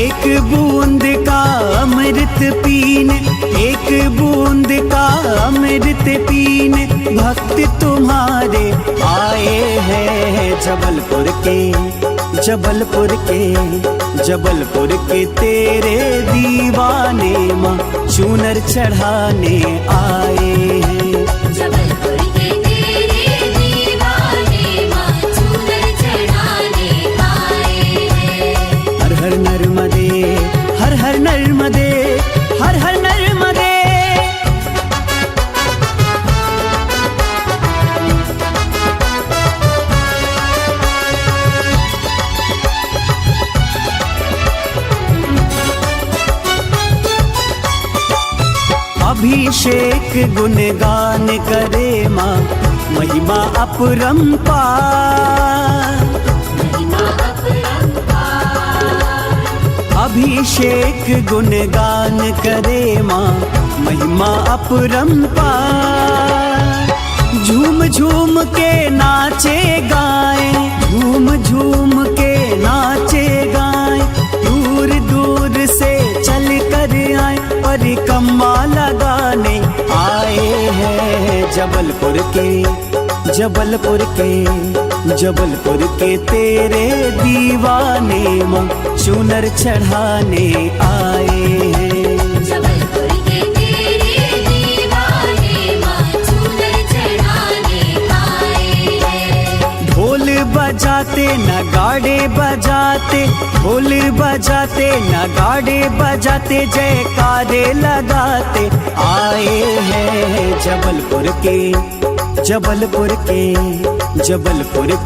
Speaker 8: एक बूंद का अमृत पीने एक बूंद का अमृत पीने भक्त तुम्हारे आए हैं जबलपुर के जबलपुर के जबलपुर के तेरे दीवाने माँ चूनर चढ़ाने आए हैं।
Speaker 4: जबलपुर के तेरे दीवाने माँ चूनर चढ़ाने आए हैं।
Speaker 8: हर हर नर्मदे हर हर नर्मदे हर हर नर्मदे। अभिषेक गुणगान करे माँ महिमा अपरंपार अभिषेक गुणगान करे माँ महिमा अपरंपार। झूम झूम के नाचे गाए झूम झूम के नाचे गाए दूर दूर से चल कर आए परिक्रमा लगाने आए हैं
Speaker 1: जबलपुर के तेरे दीवाने माँ चुनर चढ़ाने आए हैं।
Speaker 4: जबलपुर के तेरे दीवाने माँ चूनर चढ़ाने आए हैं।
Speaker 1: ढोल बजाते नगाड़े बजाते, ढोल बजाते नगाड़े बजाते, जयकारे लगाते आए हैं। जबलपुर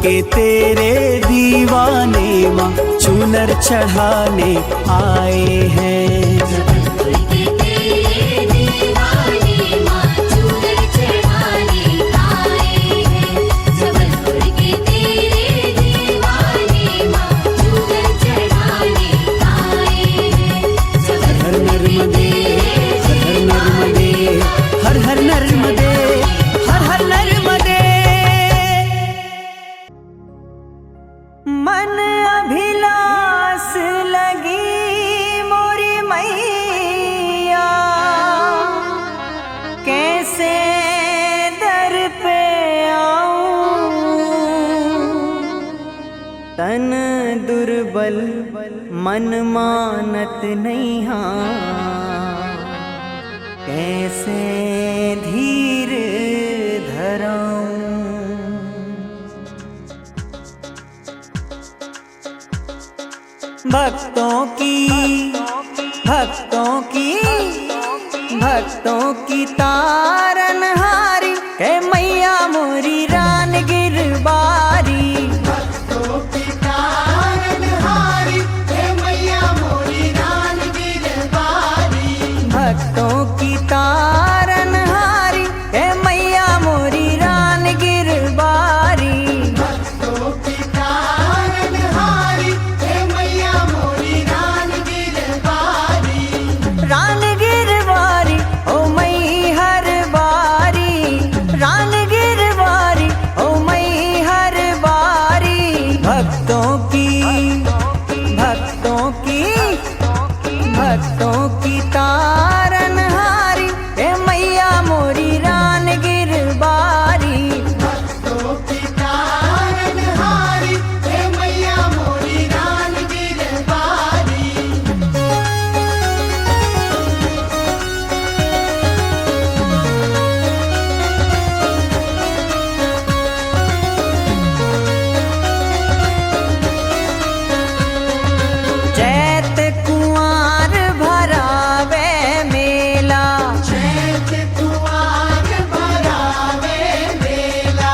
Speaker 1: के तेरे दीवाने माँ चुनर चढ़ाने आए हैं।
Speaker 4: जबलपुर के तेरे दीवाने माँ चूनर चढ़ाने आए हैं। जबलपुर के तेरे दीवाने माँ चूनर चढ़ाने आए हैं।
Speaker 1: हर नर्मदे हर नर्मदे हर हर नर्मदे हर हर नर्मदे।
Speaker 8: मन अभिलाष लगी मोरी मैया, कैसे दर पे आऊं। तन दुर्बल मन मानत नहीं, हाँ कैसे धीर धराऊं। भक्तों की तारन हारी के मैया मोरी रान गिरबारी।
Speaker 7: भक्तों की तारन हारी हे मैया मोरी रान गिरबारी।
Speaker 8: भक्तों की तारन हारी के मैया मोरी रान गिरबारी।
Speaker 7: भक्तों की तारन हारी हे मैया मोरी रान गिरबारी।
Speaker 8: रान गिरवारी ओ मई हर बारी। रान गिरवारी ओ मई हर बारी। भक्तों की तारन हारी हे मैया मोरी रान गिरबारी।
Speaker 7: भक्तों की तारन हारी हे मैया मोरी रान गिरबारी।
Speaker 8: चैत कुंवार भरावे मेला।
Speaker 7: चैत कुंवार भरावे मेला।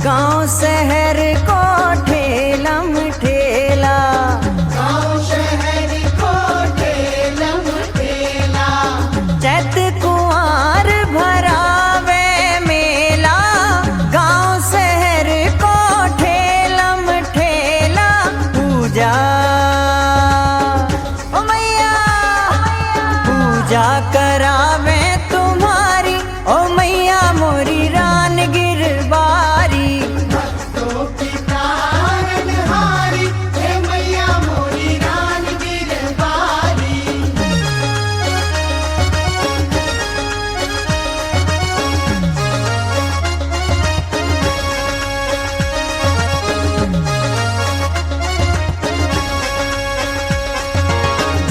Speaker 8: गांव शहर को ठेलम ठेला।
Speaker 7: गाँव शहर को ठेलम ठेला।
Speaker 8: चैत कुंवार भरावे मेला। गांव शहर को ठेलम ठेला। पूजा ओ मैया पूजा करावे तुम्हारी ओ मैया मोरी रान गिरबारी।
Speaker 7: भक्तों की तारन हारी हे मैया मोरी रान गिरबारी।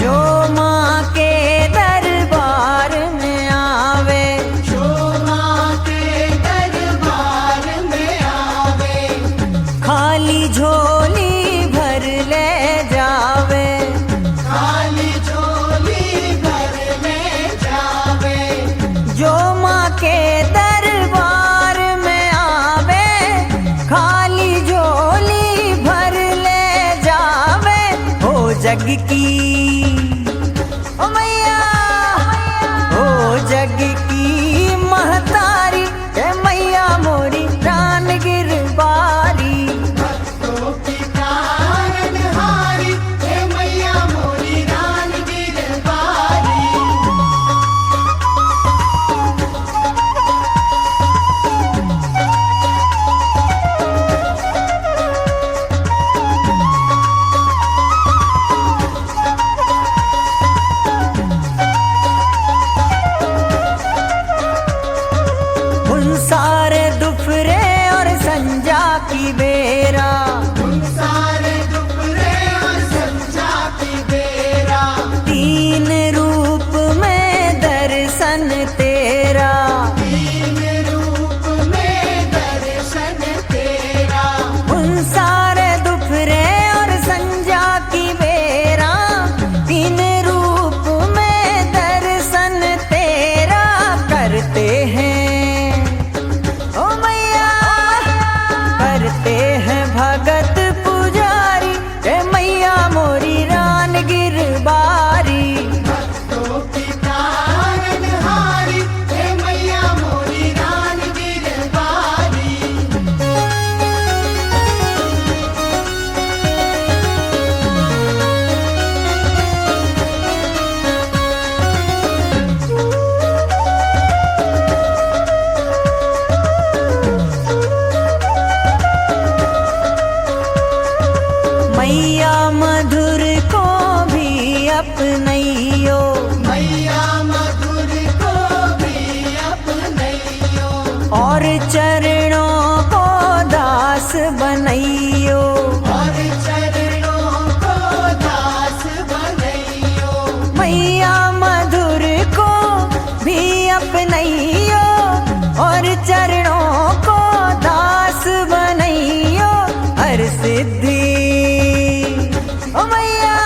Speaker 8: जो माँ के दरबार में आवे।
Speaker 7: जो माँ के दरबार में आवे।
Speaker 8: खाली झोली भर ले जावे।
Speaker 7: खाली झोली भर में जावे।
Speaker 8: जो माँ के दरबार में आवे। खाली झोली भर ले जावे। हो जग की ओ मैया हो जग की महतारी के मैया मोरी रान गिरबारी।
Speaker 7: भक्तों की तारन हारी हे मैया मोरी रान गिरबारी।
Speaker 8: मैया मधुर को भी अपनैयो,
Speaker 7: मैया मधुर को भी अपनैयो,
Speaker 8: और चरणों को दास बनैयो।
Speaker 7: और चरणों को दास बनैयो,
Speaker 8: मैया मधुर को भी अपनैयो, और चरणों को दास बनैयो। हर सिद्धि ओ मैया,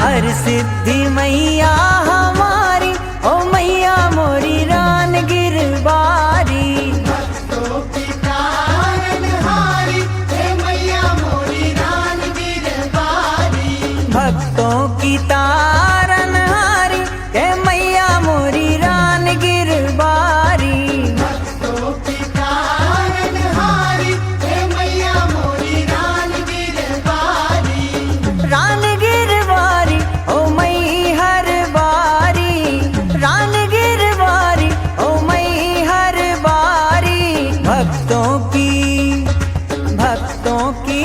Speaker 8: हर सिद्धि मैया हमारी, ओ मैया मोरी रान गिरबारी।
Speaker 7: भक्तों की तारनहारी, हे मैया मोरी रान गिरबारी,
Speaker 8: भक्तों की तारनहारी, हे मैया मोरी रान गिरबारी।
Speaker 7: भक्तों की तारनहारी, हे मैया मोरी रान गिरबारी,
Speaker 8: रान गिरवारी ओ मई हर बारी, रान गिरवारी ओ मई हर बारी। भक्तों की, भक्तों की,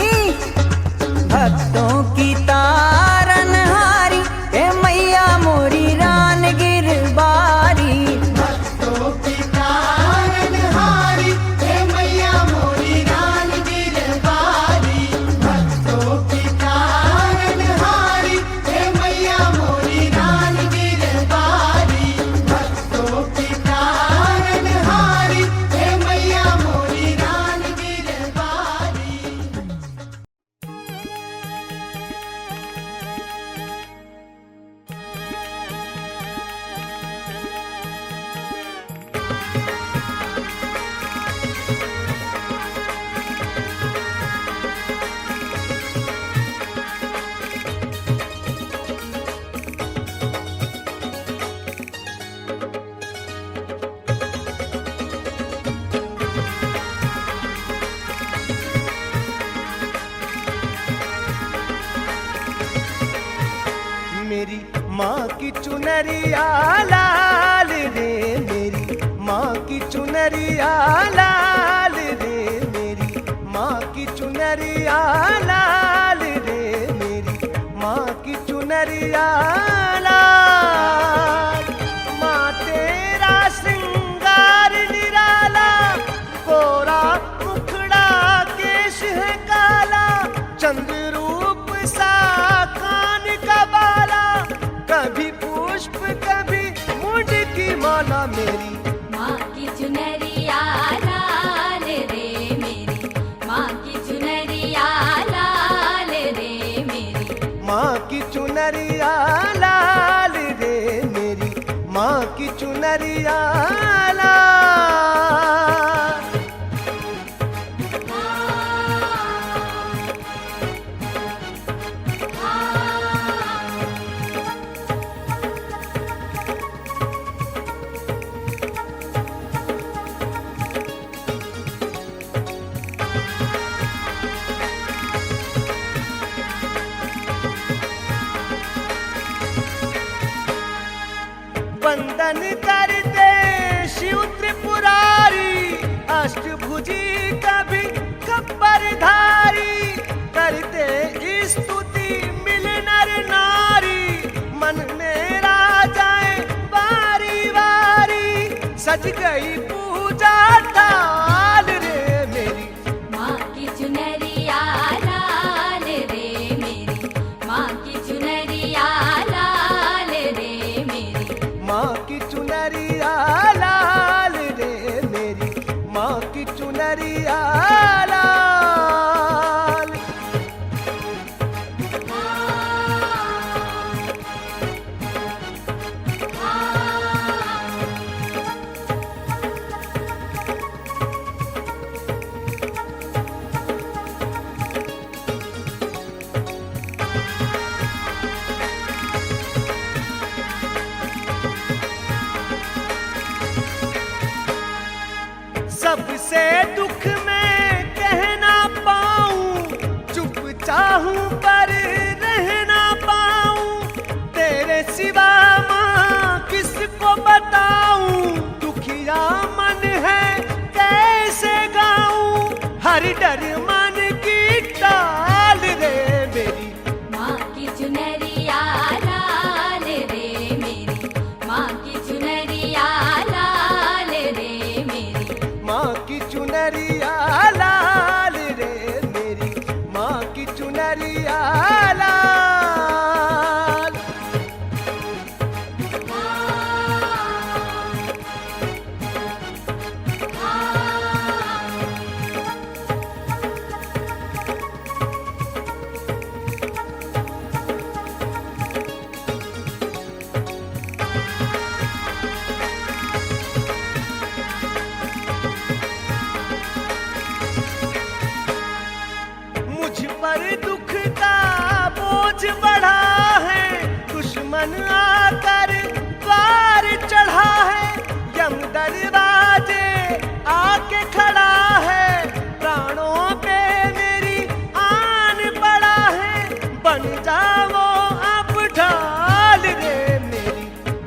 Speaker 8: भक्तों की तारनहारी, ए मैया मोरी रान गिरबारी।
Speaker 7: भक्तों की तारनहारी, हे मैया मोरी रान गिरबारी, भक्तों की तारनहारी, हे मैया मोरी रान गिरबारी, भक्तों की तारनहारी, हे मैया मोरी रान गिरबारी।
Speaker 1: मेरी माँ की चुनरिया लाल रे, मेरी माँ की चुनरिया लाल रे, मेरी माँ की चुनरिया लाल रे, मेरी माँ की चुनरिया लाल। माँ तेरा श्रृंगार निराला, गोरा मुखड़ा केश है काला, चंद्र रूप सा कान का बाला, कभी पुष्प कभी मुंड की माला। मेरी
Speaker 9: माँ की चुनरिया लाल रे, मेरी माँ की चुनरिया लाल रे, मेरी
Speaker 1: माँ की चुनरिया लाल रे, मेरी माँ की चुनरिया लाल। वंदन करते शिव त्रिपुरारी, अष्टभुजी कभी खप्परधारी, करते स्तुति मिल नर नारी, मन मेरा जाए बारी बारी। सज गई पूजा थाल रे, मेरी
Speaker 9: माँ की चुनरिया लाल रे, मेरी माँ की चुनरिया लाल रे, मेरी
Speaker 1: माँ की चुनरिया लाल रे, मेरी माँ की चुनरिया लाल। सबसे दुख में कहना पाऊं, चुप चाहूं पर रह ना पाऊं, तेरे सिवा माँ किसको बताऊं। दुखिया मन है कैसे गाऊं, हर डर मन की टाल रे,
Speaker 6: चुनरिया लाल रे मेरी माँ की चुनरिया लाल। मुझ पर दुख का बोझ बढ़ा है, दुश्मन आकर द्वार चढ़ा है, यम दरवाजे आके खड़ा है, प्राणों पे मेरी आन पड़ा है, बन जाओ अब ढाल रे मेरी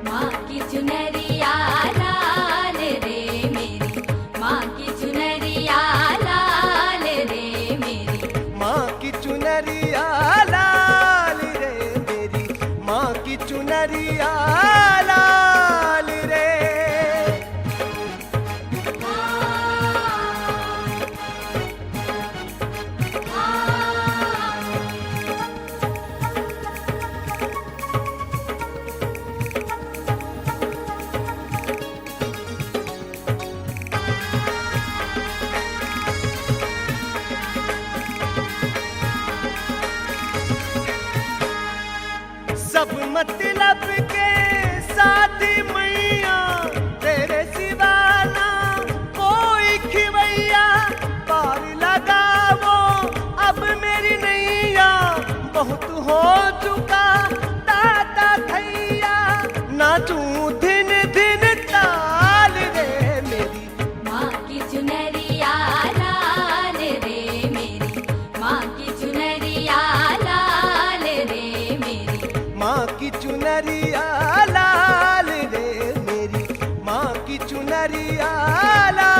Speaker 9: माँ की चुनरिया लाल रे मेरी माँ की चुनरिया लाल रे मेरी
Speaker 6: माँ की चुनरिया लाल रे मेरी माँ की चुनरिया लाल रे। सब मतलब के साथी मैया तेरे सिवा ना कोई खिवैया, पार लगावो अब मेरी नैया, बहुत हो चुका दाता थैया, नाचूं दिन दिन ताल रे मेरी
Speaker 9: माँ की चुनरिया लाल रे मेरी माँ की चुनरिया लाल रे मेरी
Speaker 6: माँ की चुनरिया लाल रे मेरी माँ की चुनरिया लाल।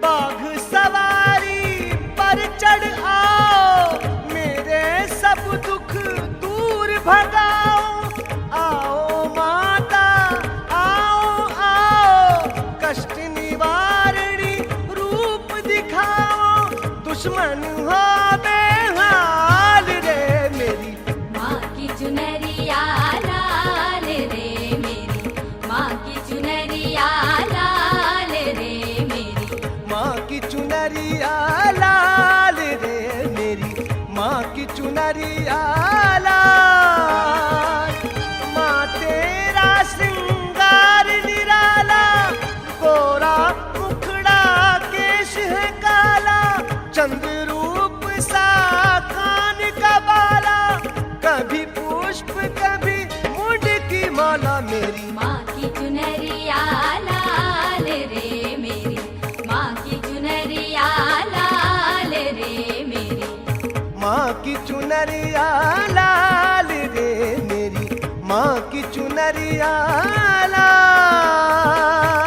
Speaker 6: बाघ सवारी पर चढ़ आओ, मेरे सब दुख दूर भगाओ, आओ माता आओ आओ, कष्ट निवारणी रूप दिखाओ, दुश्मन हो बेहाल रे मेरी
Speaker 9: माँ की चुनरिया लाल रे मेरी माँ की चुनरिया लाल रे मेरी
Speaker 6: माँ की चुनरिया लाल रे मेरी माँ की चुनरिया लाल। माँ तेरा श्रृंगार निराला, गोरा मुखड़ा केश है काला, चंद्र रूप सा कान का बाला, कभी पुष्प कभी मुंड की माला मेरी
Speaker 9: माँ की चुनरिया लाल रे मेरी माँ की चुनरिया लाल रे मेरी
Speaker 6: माँ की चुनरिया लाल रे मेरी माँ की चुनरिया लाल।